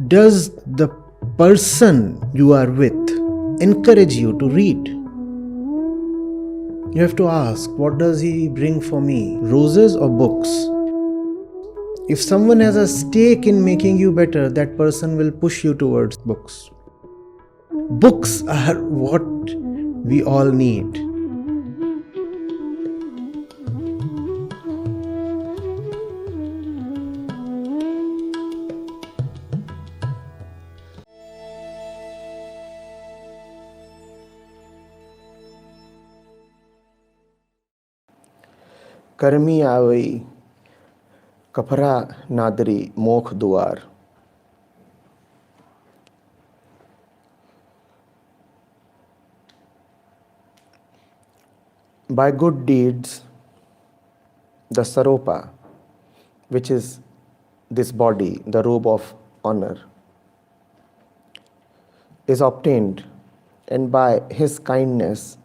does the person you are with encourage you to read? You have to ask, what does he bring for me? Roses or books? If someone has a stake in making you better, that person will push you towards books. Books are what we all need. Karmi avai, kapara nadri mokh duar. By good deeds, the Saropa, which is this body, the robe of honor, is obtained, and by his kindness,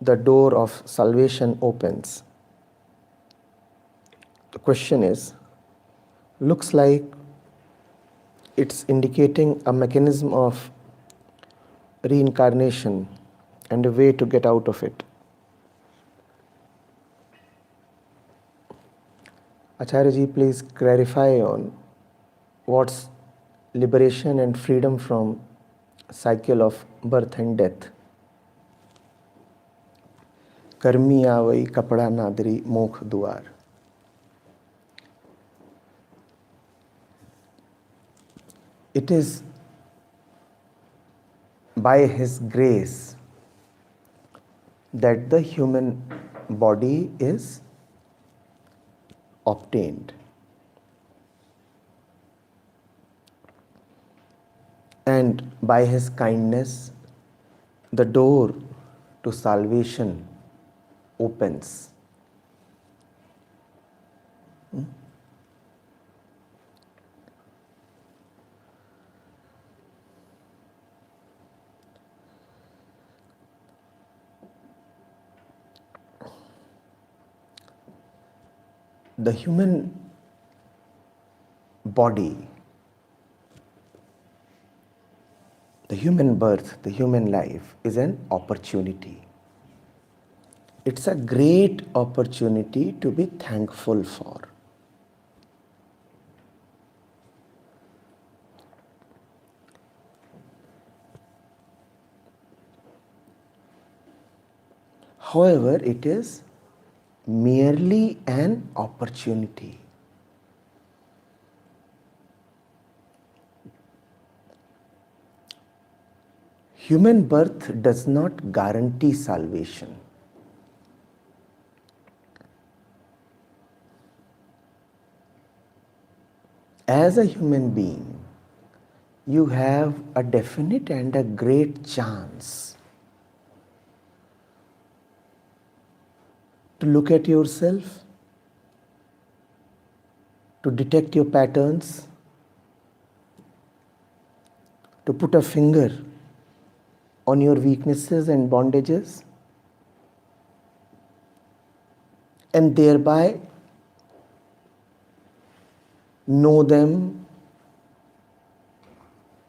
the door of salvation opens. The question is, looks like it's indicating a mechanism of reincarnation and a way to get out of it. Acharya ji, please clarify on what's liberation and freedom from cycle of birth and death. Karmi avai kapda nadri mokh duar. It is by his grace that the human body is obtained. And by his kindness, the door to salvation opens. The human body, the human birth, the human life is an opportunity. It's a great opportunity to be thankful for. However, it is merely an opportunity. Human birth does not guarantee salvation. As a human being, you have a definite and a great chance to look at yourself, to detect your patterns, to put a finger on your weaknesses and bondages, and thereby know them,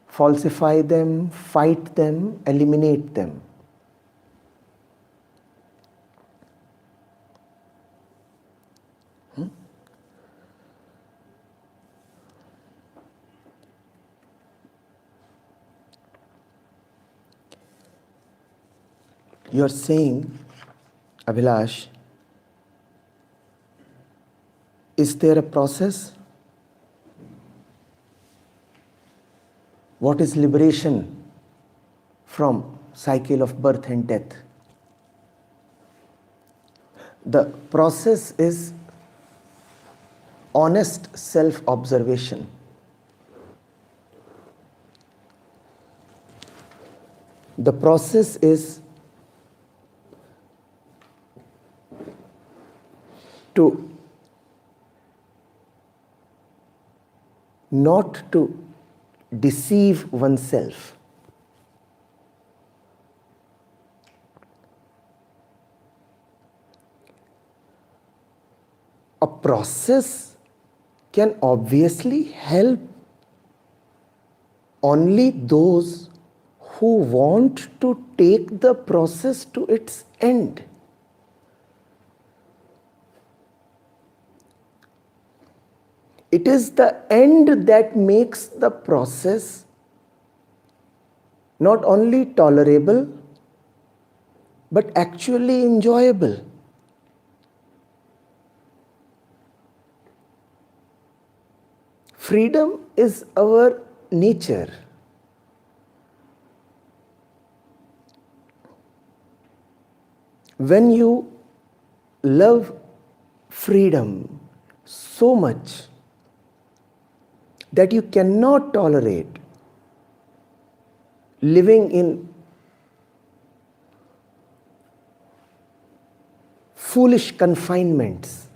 falsify them, fight them, eliminate them. You are saying, Abhilash, is there a process? What is liberation from cycle of birth and death? The process is honest self-observation. The process is to not to deceive oneself. A process can obviously help only those who want to take the process to its end. It is the end that makes the process not only tolerable, but actually enjoyable. Freedom is our nature. When you love freedom so much that you cannot tolerate living in foolish confinements,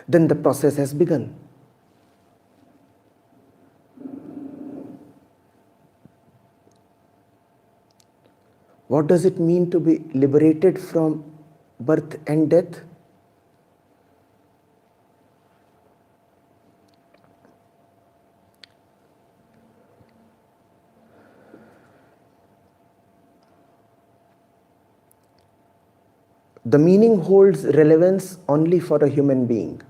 then the process has begun. What does it mean to be liberated from birth and death? The meaning holds relevance only for a human being.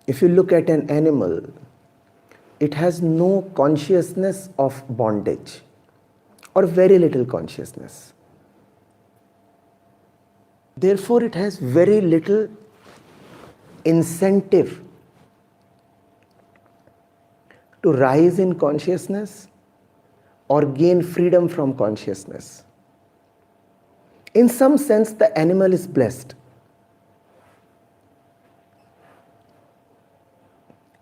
If you look at an animal, it has no consciousness of bondage, or very little consciousness. Therefore, it has very little incentive to rise in consciousness or gain freedom from consciousness. In some sense, the animal is blessed.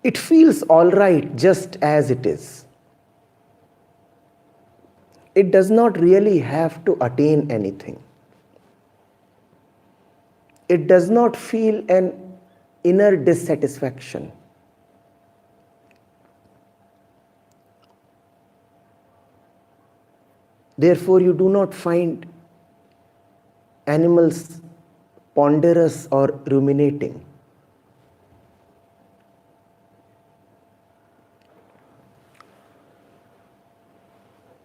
It feels all right just as it is. It does not really have to attain anything. It does not feel an inner dissatisfaction. Therefore, you do not find animals ponderous or ruminating.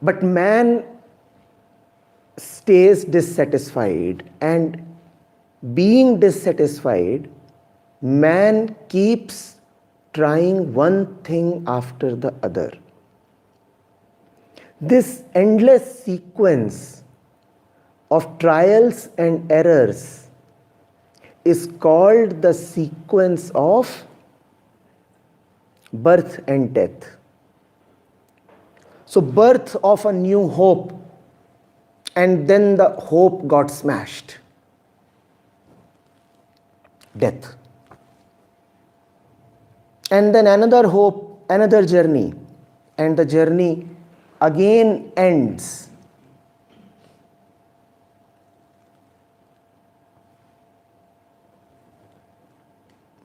But man stays dissatisfied, and being dissatisfied, man keeps trying one thing after the other. This endless sequence of trials and errors is called the sequence of birth and death. So, birth of a new hope, and then the hope got smashed. Death. And then another hope, another journey, and the journey again ends.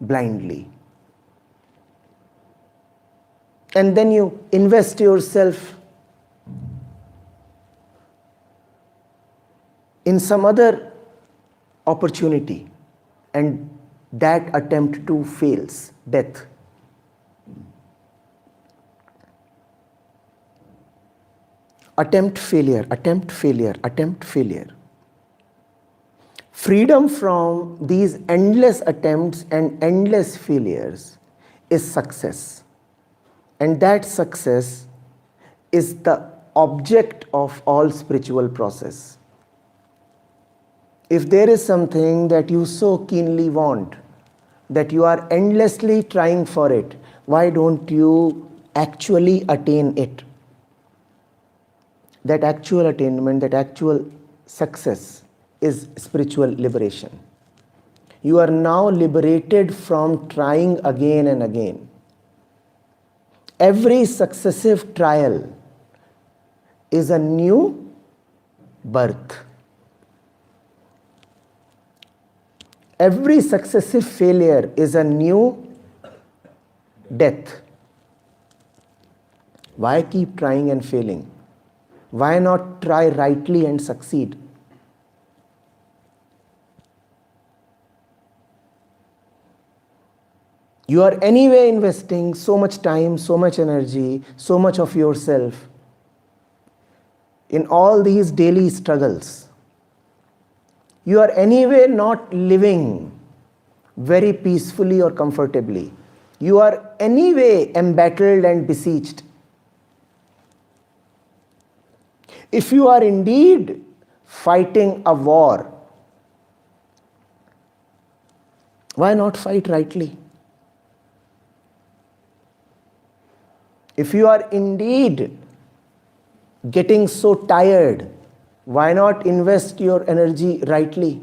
Blindly. And then you invest yourself in some other opportunity, and that attempt too fails. Death. Attempt, failure, attempt, failure, attempt, failure. Freedom from these endless attempts and endless failures is success. And that success is the object of all spiritual process. If there is something that you so keenly want, that you are endlessly trying for it, why don't you actually attain it? That actual attainment, that actual success is spiritual liberation. You are now liberated from trying again and again. Every successive trial is a new birth. Every successive failure is a new death. Why keep trying and failing? Why not try rightly and succeed? You are anyway investing so much time, so much energy, so much of yourself in all these daily struggles. You are anyway not living very peacefully or comfortably. You are anyway embattled and besieged. If you are indeed fighting a war, why not fight rightly? If you are indeed getting so tired, why not invest your energy rightly?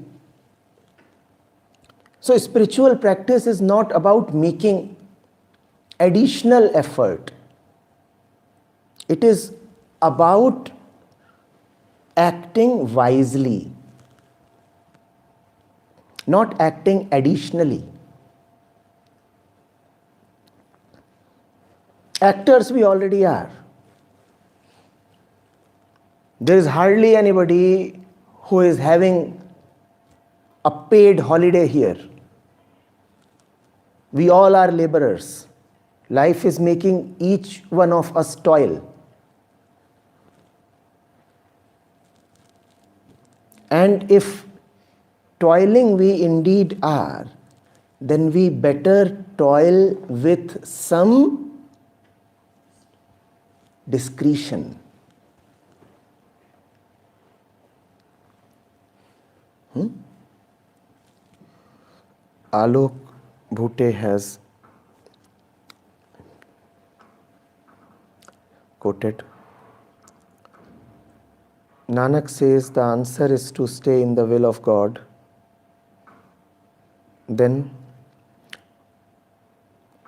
So spiritual practice is not about making additional effort. It is about acting wisely, not acting additionally. Actors we already are. There is hardly anybody who is having a paid holiday here. We all are laborers. Life is making each one of us toil. And if toiling we indeed are, then we better toil with some discretion. Alok Bhute has quoted, Nanak says the answer is to stay in the will of God. Then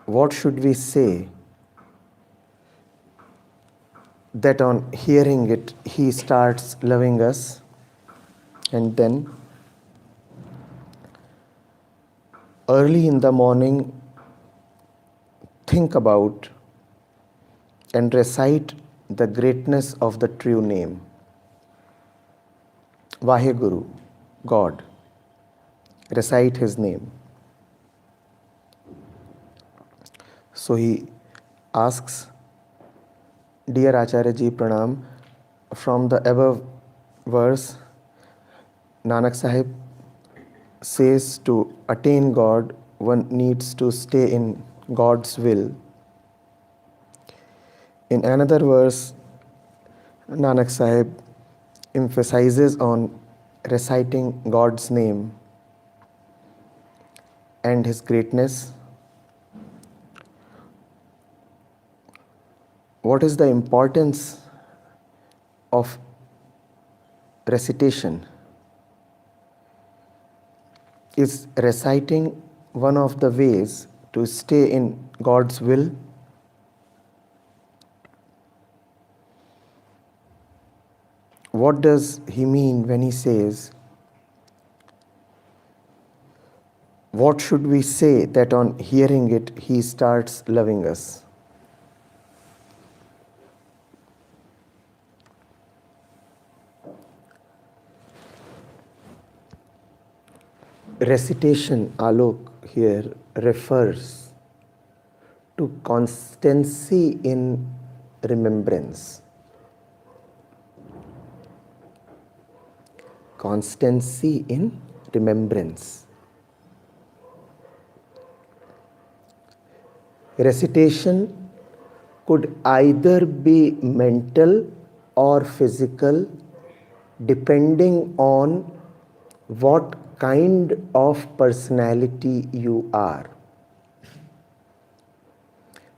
what should we say that on hearing it he starts loving us? And then early in the morning think about and recite the greatness of the true name. Vaheguru, God. Recite his name. So he asks, Dear Acharya Ji Pranam, from the above verse, Nanak Sahib says to attain God, one needs to stay in God's will. In another verse, Nanak Sahib emphasizes on reciting God's name and his greatness. What is the importance of recitation? Is reciting one of the ways to stay in God's will? What does he mean when he says, what should we say that on hearing it he starts loving us? Recitation, Alok, here refers to constancy in remembrance. Constancy in remembrance. Recitation could either be mental or physical, depending on what kind of personality you are.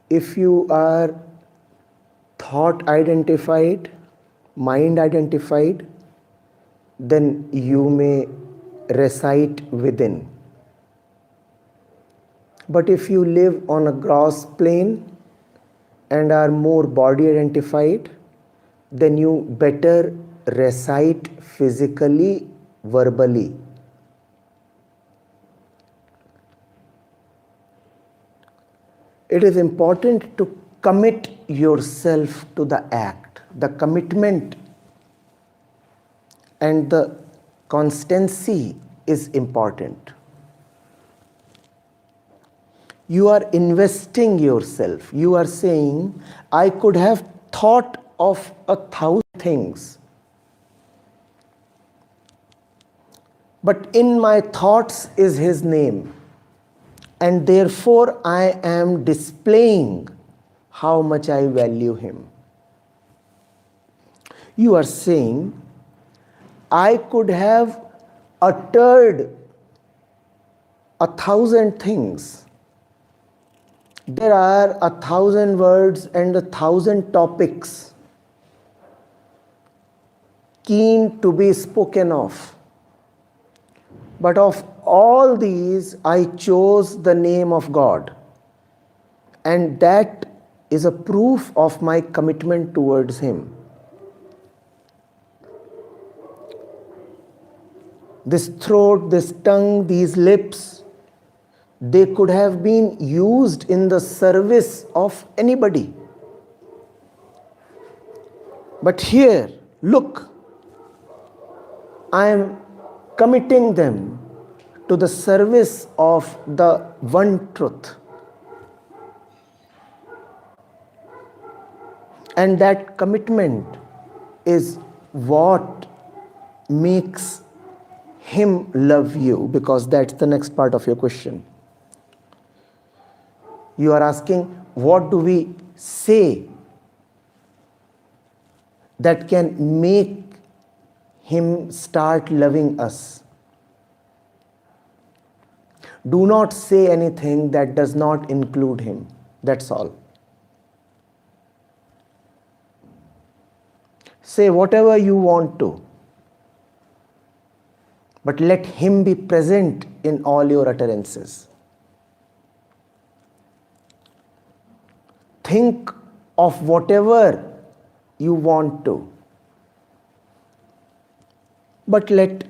If you are thought identified, mind identified, then you may recite within. But if you live on a gross plane and are more body identified, then you better recite physically, verbally. It is important to commit yourself to the act. The commitment and the constancy is important. You are investing yourself. You are saying, I could have thought of 1,000 things, but in my thoughts is His name, and therefore I am displaying how much I value Him. You are saying, I could have uttered 1,000 things. There are 1,000 words and 1,000 topics keen to be spoken of. But of all these, I chose the name of God. And that is a proof of my commitment towards Him. This throat, this tongue, these lips, they could have been used in the service of anybody. But here, look, I am committing them to the service of the one truth. And that commitment is what makes Him love you, because that's the next part of your question. You are asking, what do we say that can make Him start loving us? Do not say anything that does not include Him. That's all. Say whatever you want to, but let Him be present in all your utterances. Think of whatever you want to, but let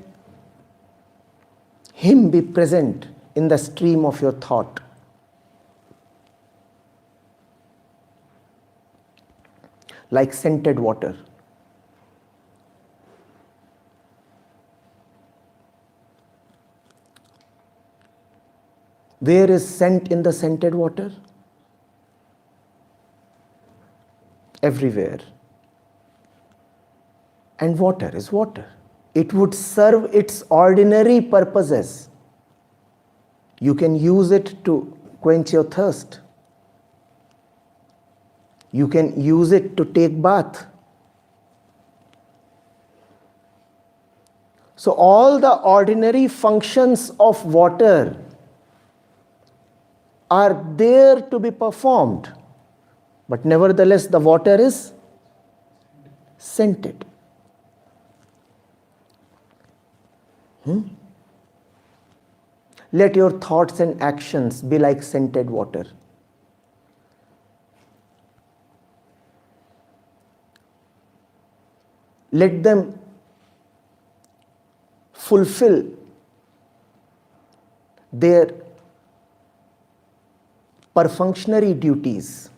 Him be present in the stream of your thought. Like scented water. Where is scent in the scented water? Everywhere. And water is water. It would serve its ordinary purposes. You can use it to quench your thirst. You can use it to take bath. So all the ordinary functions of water are there to be performed. But nevertheless, the water is scented. Let your thoughts and actions be like scented water. Let them fulfill their perfunctory duties.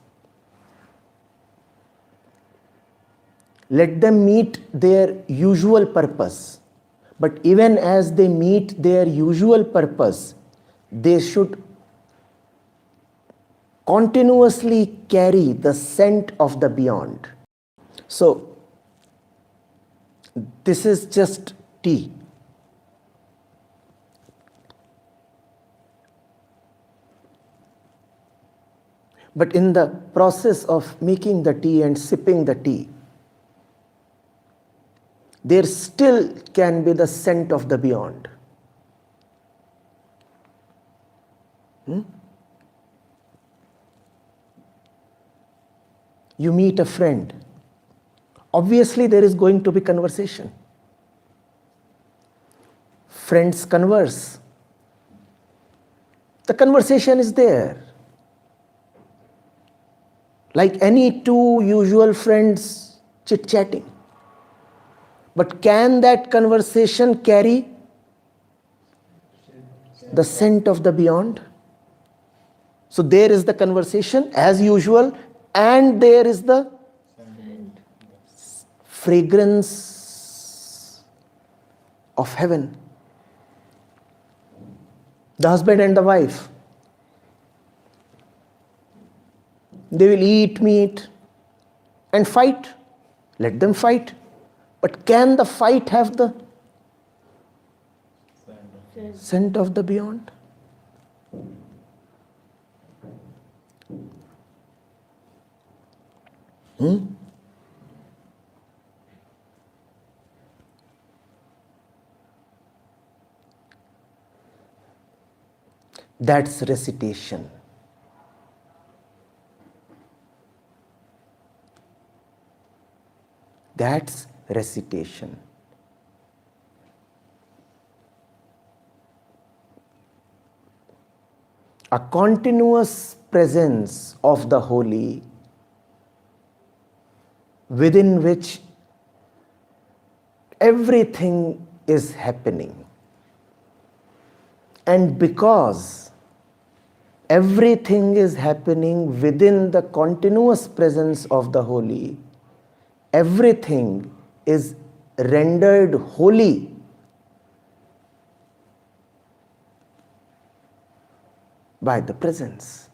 Let them meet their usual purpose. But even as they meet their usual purpose, they should continuously carry the scent of the beyond. So, this is just tea. But in the process of making the tea and sipping the tea, there still can be the scent of the beyond. You meet a friend. Obviously, there is going to be conversation. Friends converse. The conversation is there. Like any two usual friends chit-chatting. But can that conversation carry the scent of the beyond? So there is the conversation as usual, and there is the fragrance of heaven. The husband and the wife, they will eat meat and fight. Let them fight. But can the fight have the scent of the beyond? That's recitation. That's recitation. A continuous presence of the holy within which everything is happening. And because everything is happening within the continuous presence of the holy, everything is rendered holy by the presence.